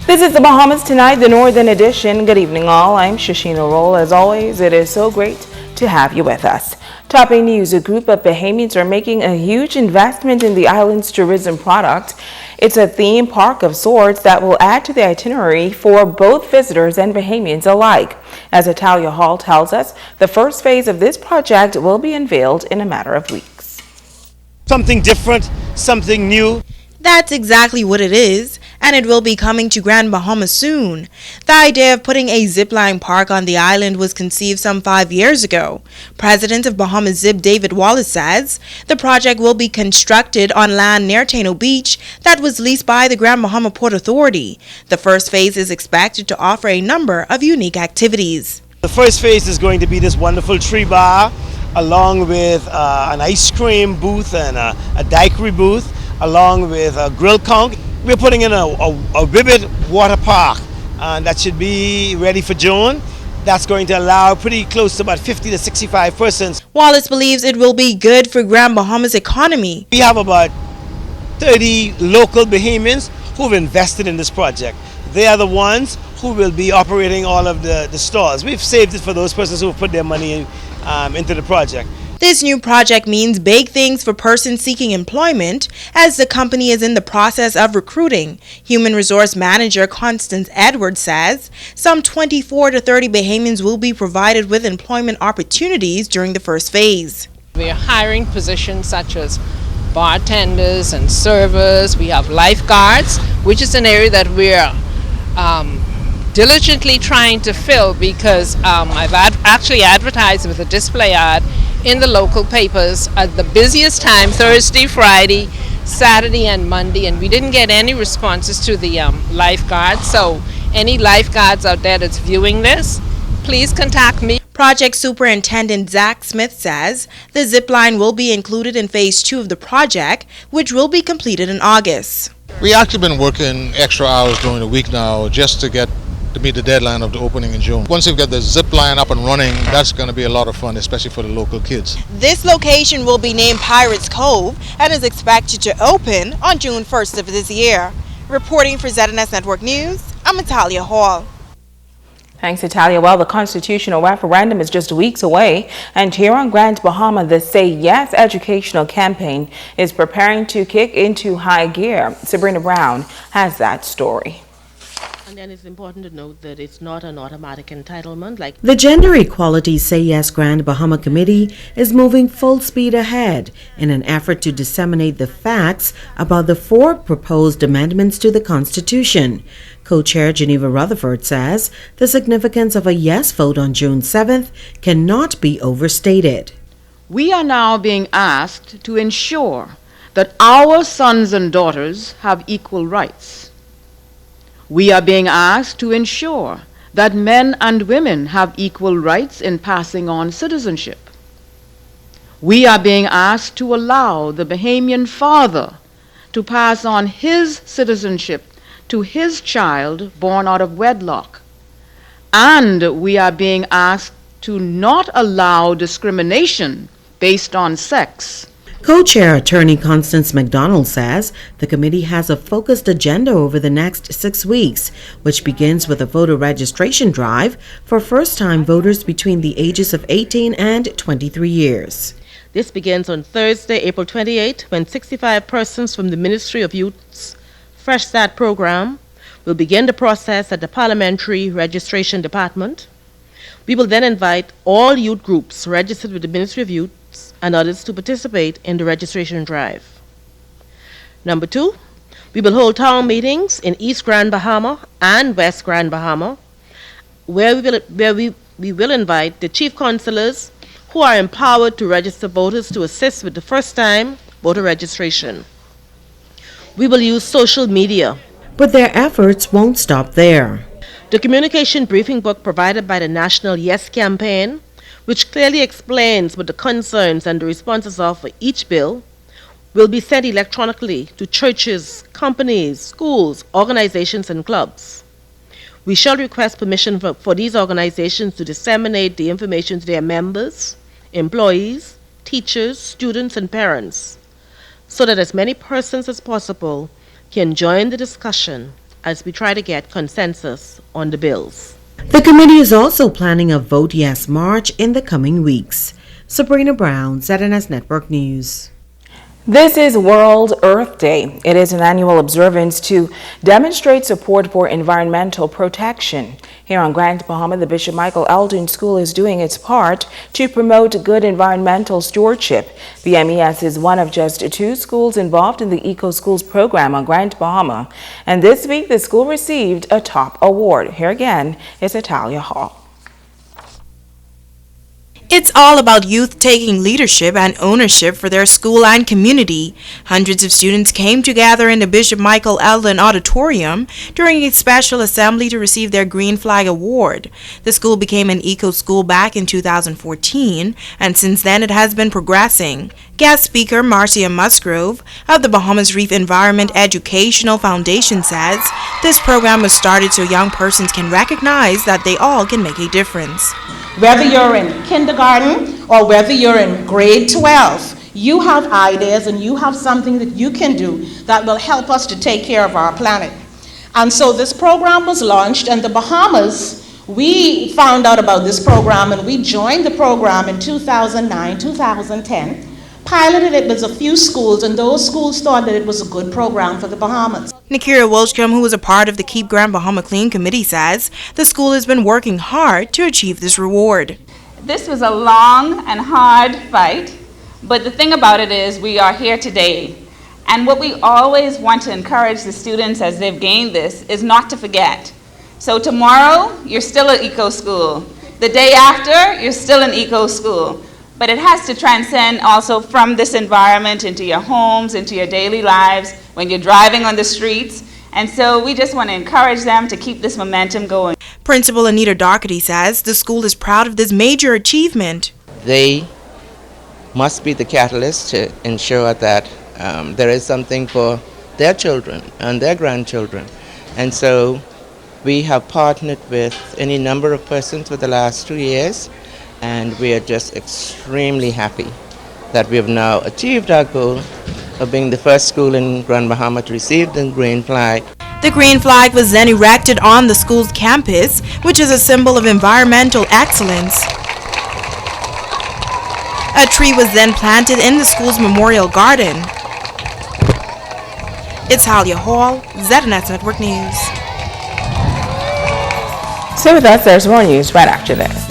This is the Bahamas Tonight, the Northern Edition. Good evening, all. I'm Shashina Roll. As always, it is so great to have you with us. Topping news, a group of Bahamians are making a huge investment in the island's tourism product. It's a theme park of sorts that will add to the itinerary for both visitors and Bahamians alike. As Italia Hall tells us, the first phase of this project will be unveiled in a matter of weeks. Something different, something new. That's exactly what it is, and it will be coming to Grand Bahama soon. The idea of putting a zipline park on the island was conceived some 5 years ago. President of Bahamas Zip David Wallace says the project will be constructed on land near Tano Beach that was leased by the Grand Bahama Port Authority. The first phase is expected to offer a number of unique activities. The first phase is going to be this wonderful tree bar, along with an ice cream booth and a daiquiri booth, along with a grill conch. We're putting in a vivid water park, and that should be ready for June. That's going to allow pretty close to about 50 to 65 persons. Wallace believes it will be good for Grand Bahama's economy. We have about 30 local Bahamians who've invested in this project. They are the ones who will be operating all of the stores. We've saved it for those persons who have put their money into the project. This new project means big things for persons seeking employment, as the company is in the process of recruiting. Human Resource Manager Constance Edwards says some 24 to 30 Bahamians will be provided with employment opportunities during the first phase. We are hiring positions such as bartenders and servers. We have lifeguards, which is an area that we're diligently trying to fill, because I've actually advertised with a display ad in the local papers at the busiest time, Thursday, Friday, Saturday and Monday, and we didn't get any responses to the lifeguards. So any lifeguards out there that's viewing this, please contact me. Project Superintendent Zach Smith says the zip line will be included in phase 2 of the project, which will be completed in August. We actually been working extra hours during the week now just to meet the deadline of the opening in June. Once we get the zip line up and running, that's going to be a lot of fun, especially for the local kids. This location will be named Pirates Cove and is expected to open on June 1st of this year. Reporting for ZNS Network News, I'm Italia Hall. Thanks, Italia. Well, the constitutional referendum is just weeks away, and here on Grand Bahama, the Say Yes educational campaign is preparing to kick into high gear. Sabrina Brown has that story. And then it's important to note that it's not an automatic entitlement. Like the Gender Equality Say Yes Grand Bahama Committee is moving full speed ahead in an effort to disseminate the facts about the 4 proposed amendments to the Constitution. Co-chair Geneva Rutherford says the significance of a yes vote on June 7th cannot be overstated. We are now being asked to ensure that our sons and daughters have equal rights. We are being asked to ensure that men and women have equal rights in passing on citizenship. We are being asked to allow the Bahamian father to pass on his citizenship to his child born out of wedlock. And we are being asked to not allow discrimination based on sex. Co-chair attorney Constance McDonald says the committee has a focused agenda over the next 6 weeks, which begins with a voter registration drive for first-time voters between the ages of 18 and 23 years. this begins on Thursday, April 28, when 65 persons from the Ministry of Youth's Fresh Start program will begin the process at the Parliamentary Registration Department. We will then invite all youth groups registered with the Ministry of Youth and others to participate in the registration drive. Number 2, we will hold town meetings in East Grand Bahama and West Grand Bahama, where we will invite the chief councillors who are empowered to register voters to assist with the first-time voter registration. We will use social media. But their efforts won't stop there. The communication briefing book provided by the National Yes Campaign, which clearly explains what the concerns and the responses are for each bill, will be sent electronically to churches, companies, schools, organizations, and clubs. We shall request permission for these organizations to disseminate the information to their members, employees, teachers, students, and parents, so that as many persons as possible can join the discussion as we try to get consensus on the bills. The committee is also planning a Vote Yes March in the coming weeks. Sabrina Brown, ZNS Network News. This is World Earth Day. It is an annual observance to demonstrate support for environmental protection. Here on Grand Bahama, the Bishop Michael Eldon School is doing its part to promote good environmental stewardship. The MES is one of just 2 schools involved in the Eco Schools program on Grand Bahama. And this week, the school received a top award. Here again is Italia Hall. It's all about youth taking leadership and ownership for their school and community. Hundreds of students came together in the Bishop Michael Eldon Auditorium during a special assembly to receive their Green Flag Award. The school became an eco school back in 2014, and since then it has been progressing. Guest speaker Marcia Musgrove of the Bahamas Reef Environment Educational Foundation says this program was started so young persons can recognize that they all can make a difference. Whether you're in kindergarten or whether you're in grade 12, you have ideas and you have something that you can do that will help us to take care of our planet. And so this program was launched, and the Bahamas, we found out about this program and we joined the program in 2009, 2010. Piloted it with a few schools, and those schools thought that it was a good program for the Bahamas. Nikira Wilchcomb, who was a part of the Keep Grand Bahama Clean committee, says the school has been working hard to achieve this reward. This was a long and hard fight, but the thing about it is we are here today. And what we always want to encourage the students as they've gained this is not to forget. So tomorrow, you're still an eco school. The day after, you're still an eco school. But it has to transcend also from this environment into your homes, into your daily lives, when you're driving on the streets. And so we just want to encourage them to keep this momentum going. Principal Anita Doherty says the school is proud of this major achievement. They must be the catalyst to ensure that there is something for their children and their grandchildren. And so we have partnered with any number of persons for the last 2 years. And we are just extremely happy that we have now achieved our goal of being the first school in Grand Bahama to receive the green flag. The green flag was then erected on the school's campus, which is a symbol of environmental excellence. A tree was then planted in the school's memorial garden. It's Talia Hall, ZNS Network News. So with us, there's more news right after this.